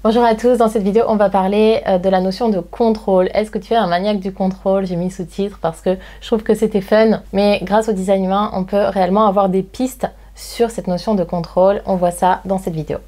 Bonjour à tous, dans cette vidéo on va parler de la notion de contrôle. Est-ce que tu es un maniaque du contrôle? J'ai mis sous-titre parce que je trouve que c'était fun, mais grâce au design humain on peut réellement avoir des pistes sur cette notion de contrôle. On voit ça dans cette vidéo.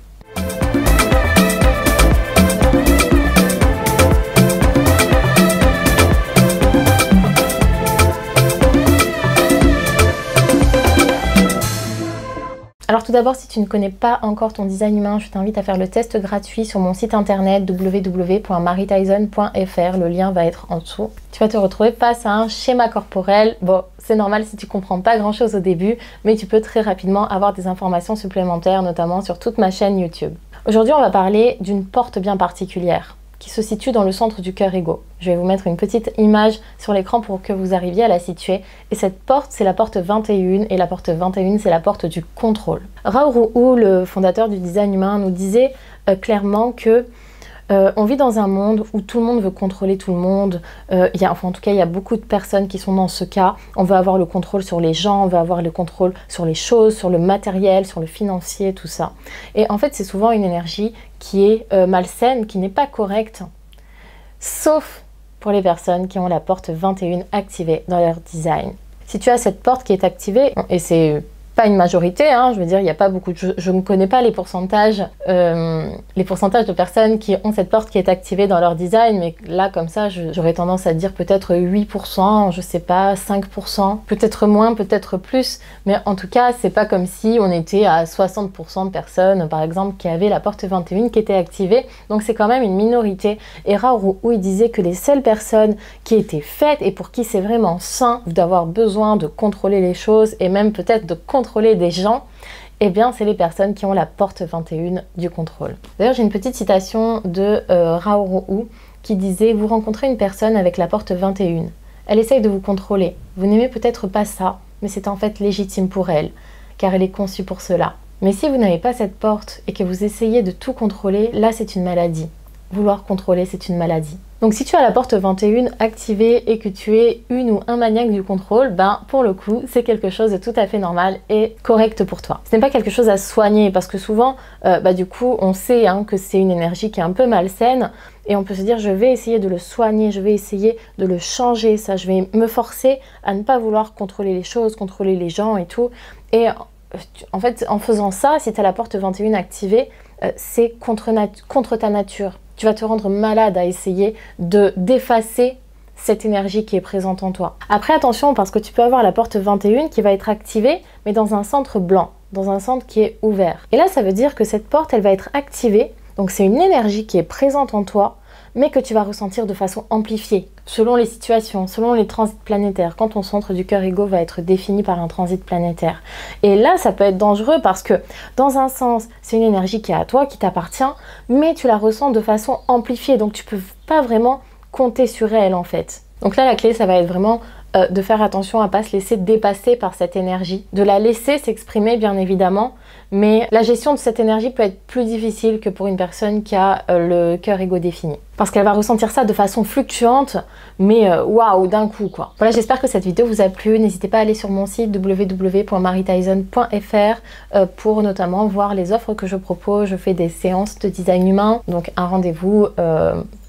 Alors tout d'abord, si tu ne connais pas encore ton design humain, je t'invite à faire le test gratuit sur mon site internet www.marytyson.fr. Le lien va être en dessous. Tu vas te retrouver face à un schéma corporel. Bon, c'est normal si tu comprends pas grand chose au début, mais tu peux très rapidement avoir des informations supplémentaires, notamment sur toute ma chaîne YouTube. Aujourd'hui, on va parler d'une porte bien particulière qui se situe dans le centre du cœur ego. Je vais vous mettre une petite image sur l'écran pour que vous arriviez à la situer. Et cette porte, c'est la porte 21. Et la porte 21, c'est la porte du contrôle. Raoult, le fondateur du design humain, nous disait clairement que on vit dans un monde où tout le monde veut contrôler tout le monde. En tout cas, il y a beaucoup de personnes qui sont dans ce cas. On veut avoir le contrôle sur les gens, on veut avoir le contrôle sur les choses, sur le matériel, sur le financier, tout ça. Et en fait, c'est souvent une énergie qui est malsaine, qui n'est pas correcte, sauf pour les personnes qui ont la porte 21 activée dans leur design. Si tu as cette porte qui est activée, et c'est pas une majorité, hein, je veux dire, il n'y a pas beaucoup de... Je ne connais pas les pourcentages de personnes qui ont cette porte qui est activée dans leur design, mais là, comme ça, j'aurais tendance à dire peut-être 8%, je sais pas, 5%, peut-être moins, peut-être plus, mais en tout cas, c'est pas comme si on était à 60% de personnes, par exemple, qui avaient la porte 21 qui était activée, donc c'est quand même une minorité. Et Raoult, il disait que les seules personnes qui étaient faites et pour qui c'est vraiment sain d'avoir besoin de contrôler les choses et même peut-être de contrôler des gens, eh bien c'est les personnes qui ont la porte 21 du contrôle. D'ailleurs j'ai une petite citation de Raoult qui disait: vous rencontrez une personne avec la porte 21, elle essaye de vous contrôler, vous n'aimez peut-être pas ça, mais c'est en fait légitime pour elle, car elle est conçue pour cela. Mais si vous n'avez pas cette porte et que vous essayez de tout contrôler, là c'est une maladie. Vouloir contrôler, c'est une maladie. Donc si tu as la porte 21 activée et que tu es une ou un maniaque du contrôle, ben pour le coup, c'est quelque chose de tout à fait normal et correct pour toi. Ce n'est pas quelque chose à soigner parce que souvent, du coup, on sait que c'est une énergie qui est un peu malsaine et on peut se dire je vais essayer de le soigner, je vais essayer de le changer, ça, je vais me forcer à ne pas vouloir contrôler les choses, contrôler les gens et tout. Et en fait, en faisant ça, si tu as la porte 21 activée, c'est contre ta nature. Tu vas te rendre malade à essayer d'effacer cette énergie qui est présente en toi. Après, attention, parce que tu peux avoir la porte 21 qui va être activée, mais dans un centre blanc, dans un centre qui est ouvert. Et là, ça veut dire que cette porte, elle va être activée, donc c'est une énergie qui est présente en toi, mais que tu vas ressentir de façon amplifiée, selon les situations, selon les transits planétaires, quand ton centre du cœur ego va être défini par un transit planétaire. Et là, ça peut être dangereux parce que, dans un sens, c'est une énergie qui est à toi, qui t'appartient, mais tu la ressens de façon amplifiée, donc tu peux pas vraiment compter sur elle, en fait. Donc là, la clé, ça va être vraiment de faire attention à ne pas se laisser dépasser par cette énergie, de la laisser s'exprimer, bien évidemment, mais la gestion de cette énergie peut être plus difficile que pour une personne qui a le cœur égo défini. Parce qu'elle va ressentir ça de façon fluctuante, mais waouh, d'un coup quoi. Voilà, j'espère que cette vidéo vous a plu. N'hésitez pas à aller sur mon site www.marytyson.fr pour notamment voir les offres que je propose. Je fais des séances de design humain, donc un rendez-vous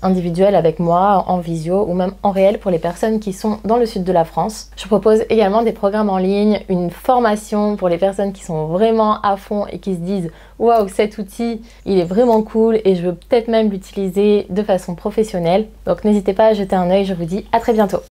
individuel avec moi, en visio ou même en réel pour les personnes qui sont dans le sud de la France. Je propose également des programmes en ligne, une formation pour les personnes qui sont vraiment à fond et qui se disent waouh, cet outil il est vraiment cool et je veux peut-être même l'utiliser de façon professionnelle. Donc n'hésitez pas à jeter un œil, je vous dis à très bientôt.